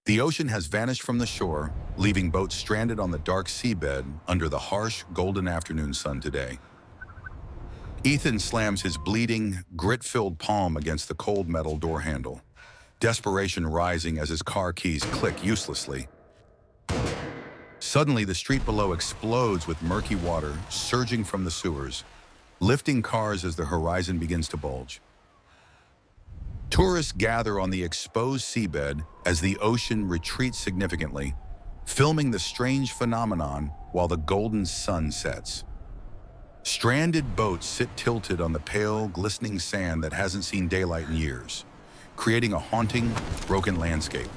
The ocean has vanished from the shore, leaving boats stranded on the dark seabed under the harsh, golden afternoon sun today. Ethan slams his bleeding, grit-filled palm against the cold metal door handle, desperation rising as his car keys click uselessly. Suddenly, the street below explodes with murky water surging from the sewers, lifting cars as the horizon begins to bulge. Tourists gather on the exposed seabed as the ocean retreats significantly, filming the strange phenomenon while the golden sun sets. Stranded boats sit tilted on the pale, glistening sand that hasn't seen daylight in years, creating a haunting, broken landscape.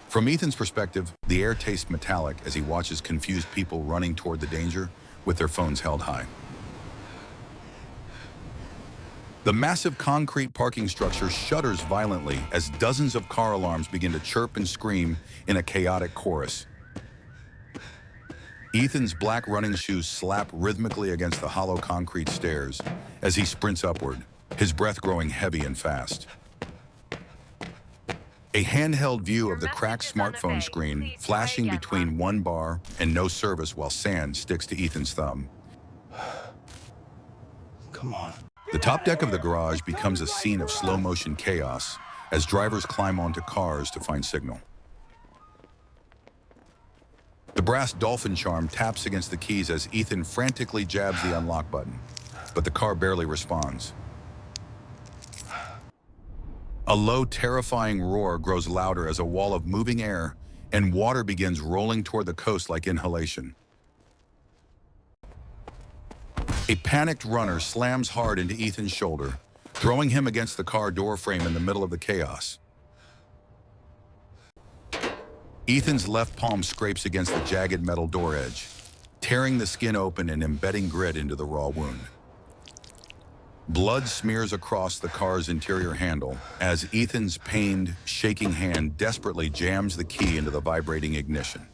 From Ethan's perspective, the air tastes metallic as he watches confused people running toward the danger with their phones held high. The massive concrete parking structure shudders violently as dozens of car alarms begin to chirp and scream in a chaotic chorus. Ethan's black running shoes slap rhythmically against the hollow concrete stairs as he sprints upward, his breath growing heavy and fast. A handheld view of the cracked smartphone screen flashing between one bar and no service while sand sticks to Ethan's thumb. Come on. The top deck of the garage becomes a scene of slow-motion chaos as drivers climb onto cars to find signal. The brass dolphin charm taps against the keys as Ethan frantically jabs the unlock button, but the car barely responds. A low, terrifying roar grows louder as a wall of moving air and water begins rolling toward the coast like inhalation. A panicked runner slams hard into Ethan's shoulder, throwing him against the car door frame in the middle of the chaos. Ethan's left palm scrapes against the jagged metal door edge, tearing the skin open and embedding grit into the raw wound. Blood smears across the car's interior handle as Ethan's pained, shaking hand desperately jams the key into the vibrating ignition.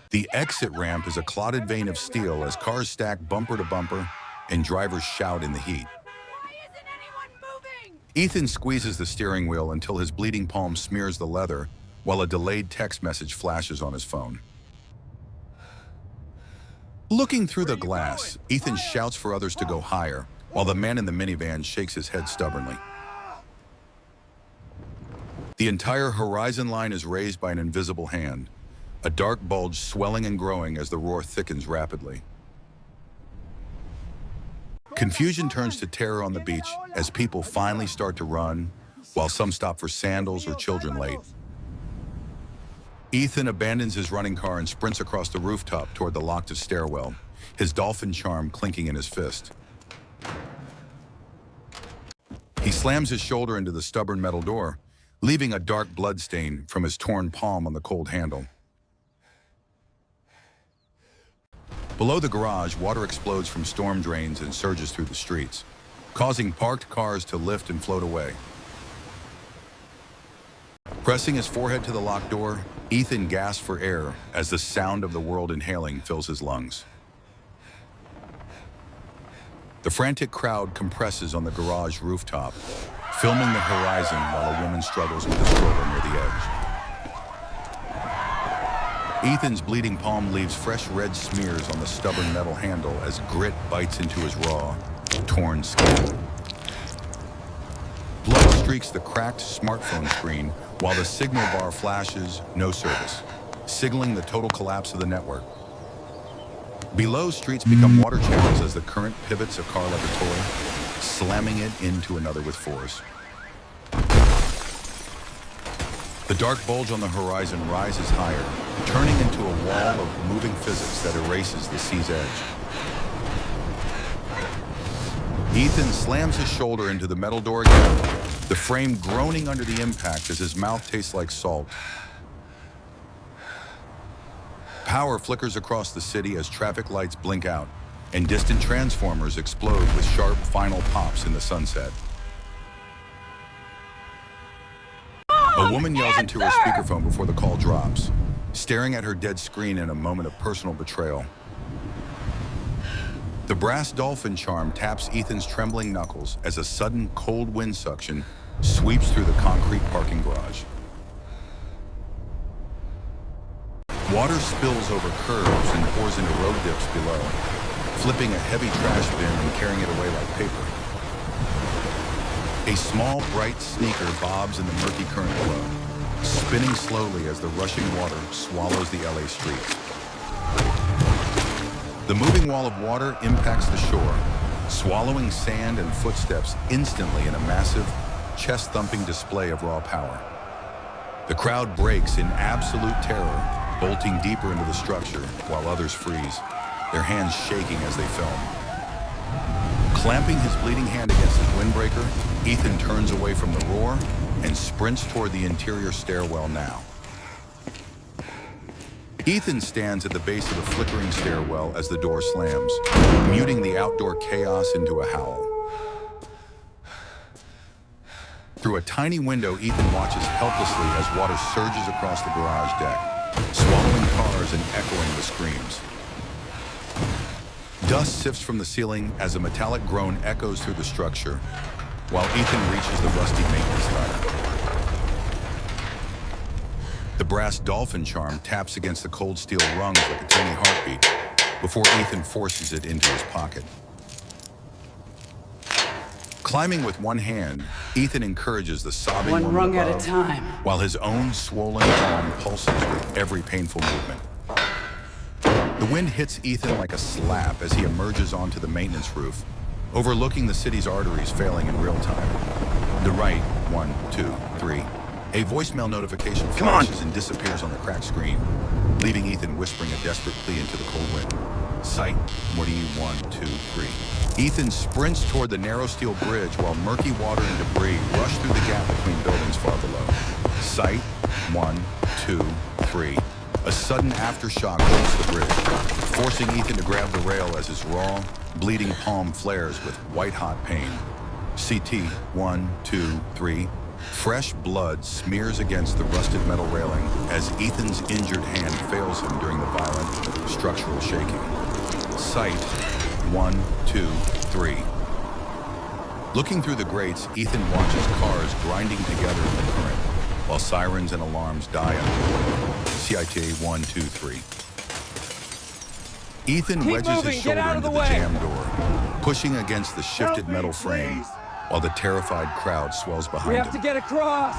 The exit ramp is a clotted vein of steel as cars stack bumper to bumper and drivers shout in the heat. Why isn't anyone moving? Ethan squeezes the steering wheel until his bleeding palm smears the leather while a delayed text message flashes on his phone. Looking through the glass, Ethan shouts for others to go higher while the man in the minivan shakes his head stubbornly. The entire horizon line is raised by an invisible hand, a dark bulge swelling and growing as the roar thickens rapidly. Confusion turns to terror on the beach as people finally start to run, while some stop for sandals or children late. Ethan abandons his running car and sprints across the rooftop toward the locked stairwell, his dolphin charm clinking in his fist. He slams his shoulder into the stubborn metal door, leaving a dark blood stain from his torn palm on the cold handle. Below the garage, water explodes from storm drains and surges through the streets, causing parked cars to lift and float away. Pressing his forehead to the locked door, Ethan gasps for air as the sound of the world inhaling fills his lungs. The frantic crowd compresses on the garage rooftop, filming the horizon while a woman struggles with a stroller near the edge. Ethan's bleeding palm leaves fresh red smears on the stubborn metal handle as grit bites into his raw, torn skin. Blood streaks the cracked smartphone screen while the signal bar flashes no service, signaling the total collapse of the network. Below, streets become water channels as the current pivots a car like a toy, slamming it into another with force. The dark bulge on the horizon rises higher, turning into a wall of moving physics that erases the sea's edge. Ethan slams his shoulder into the metal door again, the frame groaning under the impact as his mouth tastes like salt. Power flickers across the city as traffic lights blink out, and distant transformers explode with sharp final pops in the sunset. A woman yells into her speakerphone before the call drops, staring at her dead screen in a moment of personal betrayal. The brass dolphin charm taps Ethan's trembling knuckles as a sudden cold wind suction sweeps through the concrete parking garage. Water spills over curbs and pours into road dips below, flipping a heavy trash bin and carrying it away like paper. A small, bright sneaker bobs in the murky current below, spinning slowly as the rushing water swallows the LA streets. The moving wall of water impacts the shore, swallowing sand and footsteps instantly in a massive, chest-thumping display of raw power. The crowd breaks in absolute terror, bolting deeper into the structure while others freeze, their hands shaking as they film. Clamping his bleeding hand against his windbreaker, Ethan turns away from the roar and sprints toward the interior stairwell now. Ethan stands at the base of the flickering stairwell as the door slams, muting the outdoor chaos into a howl. Through a tiny window, Ethan watches helplessly as water surges across the garage deck, swallowing cars and echoing the screams. Dust sifts from the ceiling as a metallic groan echoes through the structure, while Ethan reaches the rusty maintenance ladder. The brass dolphin charm taps against the cold steel rungs like a tiny heartbeat before Ethan forces it into his pocket. Climbing with one hand, Ethan encourages the sobbing woman One rung above, at a time. while his own swollen palm pulses with every painful movement. The wind hits Ethan like a slap as he emerges onto the maintenance roof, overlooking the city's arteries failing in real time. The right, 1, 2, 3. A voicemail notification flashes and disappears on the cracked screen, leaving Ethan whispering a desperate plea into the cold wind. Sight, what do you need? 1, 2, 3. Ethan sprints toward the narrow steel bridge while murky water and debris rush through the gap between buildings far below. Sight, 1, 2, 3. A sudden aftershock hits the bridge, forcing Ethan to grab the rail as his raw, bleeding palm flares with white-hot pain. CT, 1, 2, 3. Fresh blood smears against the rusted metal railing as Ethan's injured hand fails him during the violent structural shaking. Sight, 1, 2, 3. Looking through the grates, Ethan watches cars grinding together in the current, while sirens and alarms die underwater. CITA 1, 2, 3. Ethan wedges his shoulder into the jammed door, pushing against the shifted metal frame, while the terrified crowd swells behind him. We have to get across!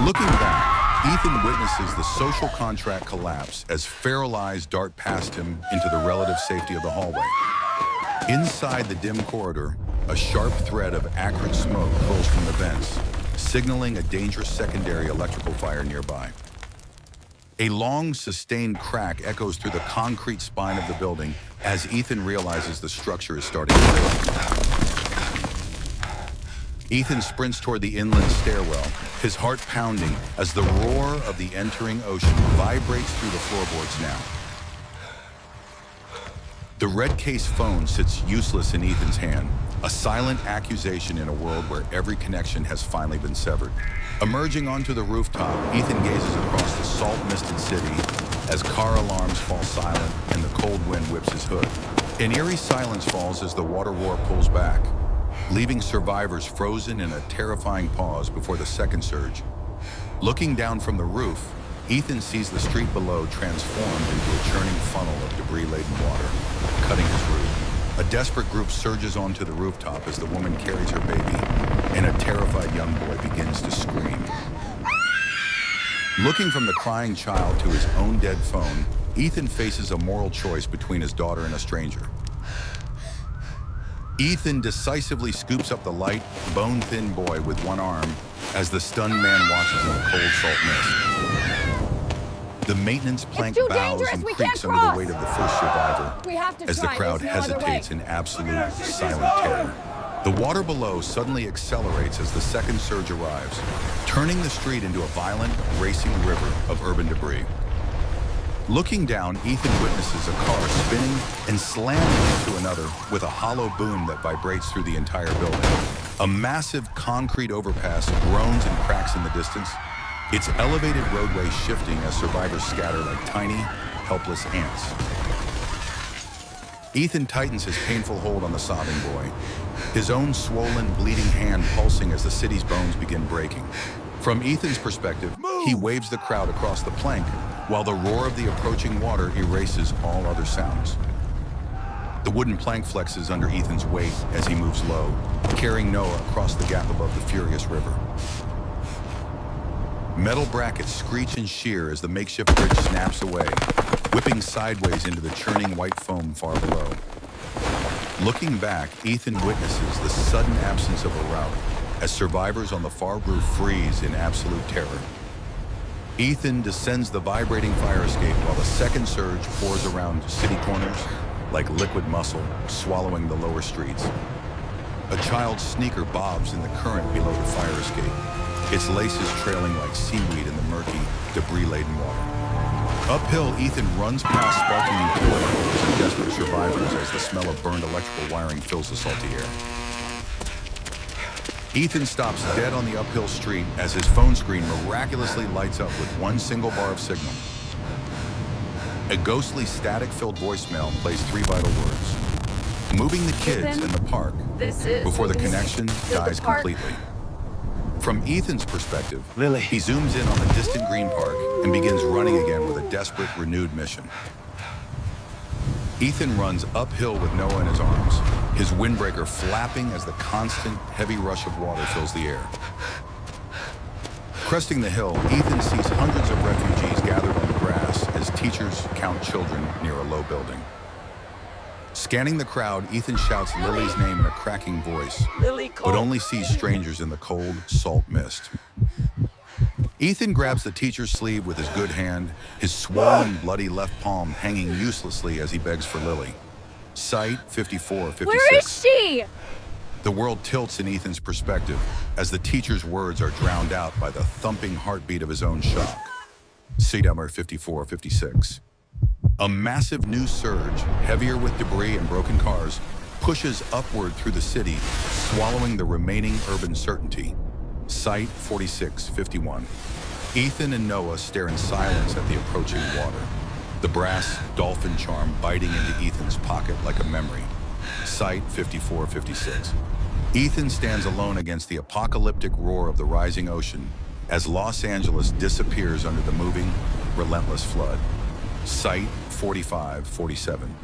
Looking back, Ethan witnesses the social contract collapse as feral eyes dart past him into the relative safety of the hallway. Inside the dim corridor, a sharp thread of acrid smoke curls from the vents, signaling a dangerous secondary electrical fire nearby. A long, sustained crack echoes through the concrete spine of the building as Ethan realizes the structure is starting to fail. Ethan sprints toward the inland stairwell, his heart pounding as the roar of the entering ocean vibrates through the floorboards now. The red case phone sits useless in Ethan's hand, a silent accusation in a world where every connection has finally been severed. Emerging onto the rooftop, Ethan gazes across the salt-misted city as car alarms fall silent and the cold wind whips his hood. An eerie silence falls as the water roar pulls back, leaving survivors frozen in a terrifying pause before the second surge. Looking down from the roof, Ethan sees the street below transformed into a churning funnel of debris-laden water, cutting his roof. A desperate group surges onto the rooftop as the woman carries her baby, and a terrified young boy begins to scream. Looking from the crying child to his own dead phone, Ethan faces a moral choice between his daughter and a stranger. Ethan decisively scoops up the light, bone-thin boy with one arm as the stunned man watches in the cold salt mist. The maintenance plank bows and creaks under the weight of the first survivor as the crowd hesitates in absolute silent terror. The water below suddenly accelerates as the second surge arrives, turning the street into a violent, racing river of urban debris. Looking down, Ethan witnesses a car spinning and slamming into another with a hollow boom that vibrates through the entire building. A massive concrete overpass groans and cracks in the distance, its elevated roadway shifting as survivors scatter like tiny, helpless ants. Ethan tightens his painful hold on the sobbing boy, his own swollen, bleeding hand pulsing as the city's bones begin breaking. From Ethan's perspective, he waves the crowd across the plank, while the roar of the approaching water erases all other sounds. The wooden plank flexes under Ethan's weight as he moves low, carrying Noah across the gap above the furious river. Metal brackets screech and shear as the makeshift bridge snaps away, whipping sideways into the churning white foam far below. Looking back, Ethan witnesses the sudden absence of a route as survivors on the far roof freeze in absolute terror. Ethan descends the vibrating fire escape while the second surge pours around city corners like liquid muscle, swallowing the lower streets. A child's sneaker bobs in the current below the fire escape, its laces trailing like seaweed in the murky, debris-laden water. Uphill, Ethan runs past sparking utility poles and desperate survivors as the smell of burned electrical wiring fills the salty air. Ethan stops dead on the uphill street as his phone screen miraculously lights up with one single bar of signal. A ghostly, static-filled voicemail plays three vital words. Moving the kids in the park before the connection dies completely. From Ethan's perspective, Lily. He zooms in on the distant green park and begins running again with a desperate, renewed mission. Ethan runs uphill with Noah in his arms, his windbreaker flapping as the constant, heavy rush of water fills the air. Cresting the hill, Ethan sees hundreds of refugees gathered on the grass as teachers count children near a low building. Scanning the crowd, Ethan shouts Lily's name in a cracking voice, but only sees strangers in the cold, salt mist. Ethan grabs the teacher's sleeve with his good hand, his swollen, bloody left palm hanging uselessly as he begs for Lily. Site 5456. Where is she? The world tilts in Ethan's perspective as the teacher's words are drowned out by the thumping heartbeat of his own shock. Seat number 5456. A massive new surge, heavier with debris and broken cars, pushes upward through the city, swallowing the remaining urban certainty. Site 4651. Ethan and Noah stare in silence at the approaching water, the brass dolphin charm biting into Ethan's pocket like a memory. Site 5456. Ethan stands alone against the apocalyptic roar of the rising ocean as Los Angeles disappears under the moving, relentless flood. Site 4547.